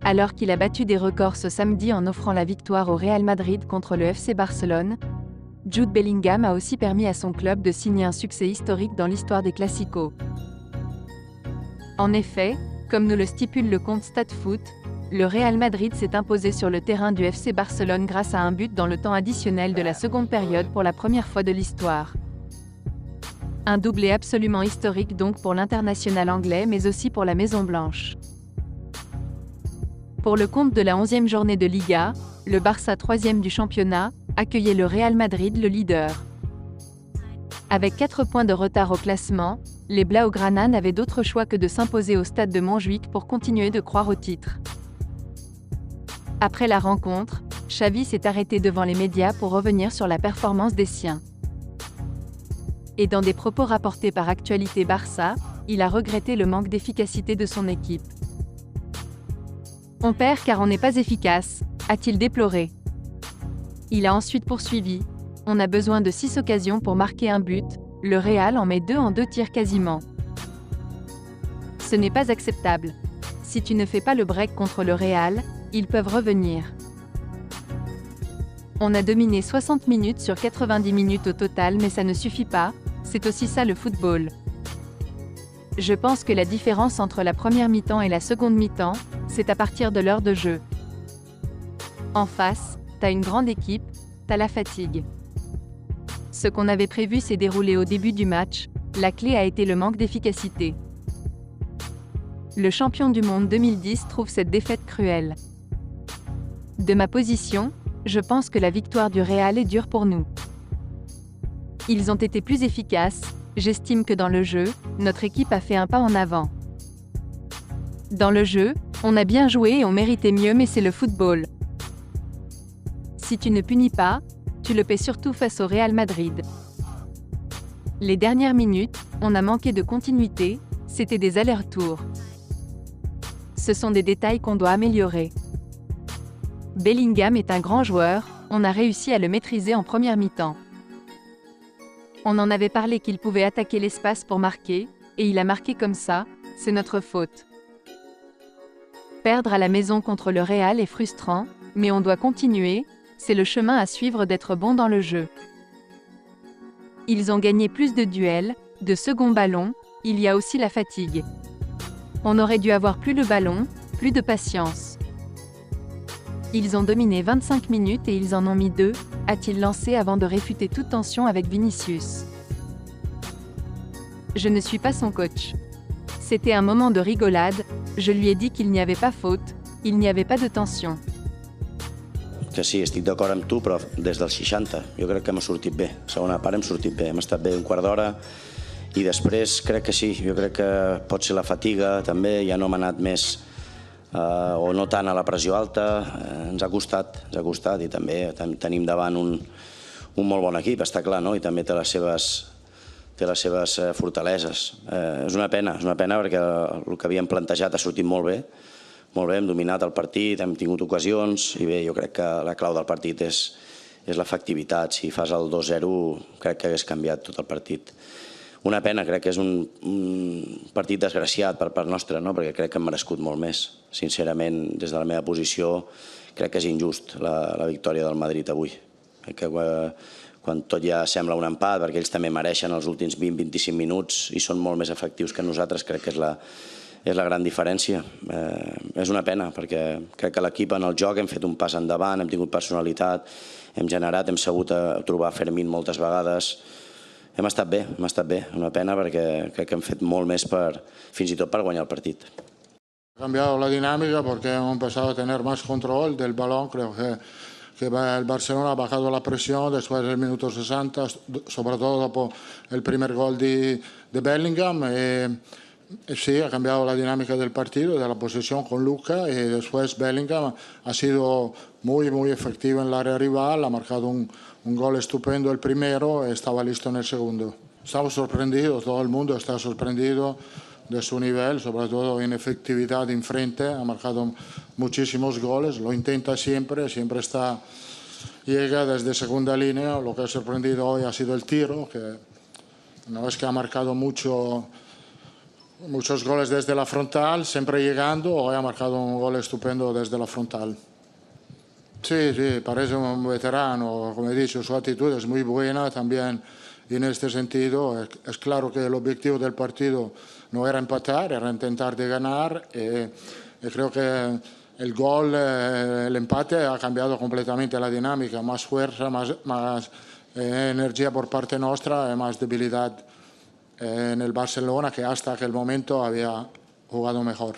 Alors qu'il a battu des records ce samedi en offrant la victoire au Real Madrid contre le FC Barcelone, Jude Bellingham a aussi permis à son club de signer un succès historique dans l'histoire des Clásicos. En effet, comme nous le stipule le compte StatFoot, le Real Madrid s'est imposé sur le terrain du FC Barcelone grâce à un but dans le temps additionnel de la seconde période pour la première fois de l'histoire. Un doublé absolument historique donc pour l'international anglais mais aussi pour la Maison-Blanche. Pour le compte de la 11e journée de Liga, le Barça 3e du championnat accueillait le Real Madrid, le leader. Avec 4 points de retard au classement, les Blaugrana n'avaient d'autre choix que de s'imposer au stade de Montjuïc pour continuer de croire au titre. Après la rencontre, Xavi s'est arrêté devant les médias pour revenir sur la performance des siens. Et dans des propos rapportés par Actualité Barça, il a regretté le manque d'efficacité de son équipe. On perd car on n'est pas efficace, a-t-il déploré. Il a ensuite poursuivi. On a besoin de 6 occasions pour marquer un but, le Real en met 2 en 2 tirs quasiment. Ce n'est pas acceptable. Si tu ne fais pas le break contre le Real, ils peuvent revenir. On a dominé 60 minutes sur 90 minutes au total mais ça ne suffit pas, c'est aussi ça le football. Je pense que la différence entre la première mi-temps et la seconde mi-temps, c'est à partir de l'heure de jeu. En face, t'as une grande équipe, t'as la fatigue. Ce qu'on avait prévu s'est déroulé au début du match, la clé a été le manque d'efficacité. Le champion du monde 2010 trouve cette défaite cruelle. De ma position, je pense que la victoire du Real est dure pour nous. Ils ont été plus efficaces, j'estime que dans le jeu, notre équipe a fait un pas en avant. Dans le jeu, on a bien joué et on méritait mieux mais c'est le football. Si tu ne punis pas, tu le paies surtout face au Real Madrid. Les dernières minutes, on a manqué de continuité, c'était des allers-retours. Ce sont des détails qu'on doit améliorer. Bellingham est un grand joueur, on a réussi à le maîtriser en première mi-temps. On en avait parlé qu'il pouvait attaquer l'espace pour marquer, et il a marqué comme ça, c'est notre faute. Perdre à la maison contre le Real est frustrant, mais on doit continuer, c'est le chemin à suivre d'être bon dans le jeu. Ils ont gagné plus de duels, de second ballon, il y a aussi la fatigue. On aurait dû avoir plus le ballon, plus de patience. Ils ont dominé 25 minutes et ils en ont mis 2, a-t-il lancé avant de réfuter toute tension avec Vinicius. Je ne suis pas son coach. C'était un moment de rigolade, je lui ai dit qu'il n'y avait pas faute, il n'y avait pas de tension. Que sí, estic d'acord amb tu, però des dels 60 jo crec que hem sortit bé. Segona part hem sortit bé, hem estat bé un quart d'hora i després crec que sí, jo crec que pot ser la fatiga també, ja no hem anat més o no tant a la pressió alta, ens ha costat i també tenim davant un molt bon equip, està clar, no? I també té les seves fortaleses. És una pena perquè el que havíem plantejat ha sortit molt bé, hem dominat el partit, hem tingut ocasions i bé, jo crec que la clau del partit és l'efectivitat. Si fas el 2-0 crec que hagués canviat tot el partit. Una pena, crec que és un partit desgraciat per part nostra, perquè crec que hem merescut molt més. Sincerament, des de la meva posició, crec que és injust la victòria del Madrid avui. Crec que quan tot ja sembla un empat, perquè ells també mereixen els últims 20-25 minuts i són molt més efectius que nosaltres, crec que és la gran diferència. És una pena, perquè crec que l'equip en el joc hem fet un pas endavant, hem tingut personalitat, hem generat, hem sabut trobar Fermín moltes vegades. Hem estat bé, una pena perquè crec que hem fet molt més fins i tot per guanyar el partit. Ha cambiado la dinámica porque hemos empezado a tener más control del balón. Creo que el Barcelona ha bajado la presión después del minuto 60, sobre todo después del primer gol de Bellingham. Sí, ha cambiado la dinámica del partido, de la posesión con Luka, y después Bellingham ha sido muy efectivo en el área rival, ha marcado un gol estupendo el primero, estaba listo en el segundo. Estamos sorprendidos, todo el mundo está sorprendido de su nivel, sobre todo en efectividad enfrente, ha marcado muchísimos goles, lo intenta siempre llega desde segunda línea. Lo que ha sorprendido hoy ha sido el tiro, que no es que ha marcado mucho Muchos goles desde la frontal, siempre llegando. Hoy ha marcado un gol estupendo desde la frontal. Sí, parece un veterano, como he dicho, su actitud es muy buena también en este sentido. Es claro que el objetivo del partido no era empatar, era intentar de ganar. Y creo que el gol, el empate ha cambiado completamente la dinámica, más fuerza, más energía por parte nuestra y más debilidad en el Barcelona, que hasta aquel momento había jugado mejor.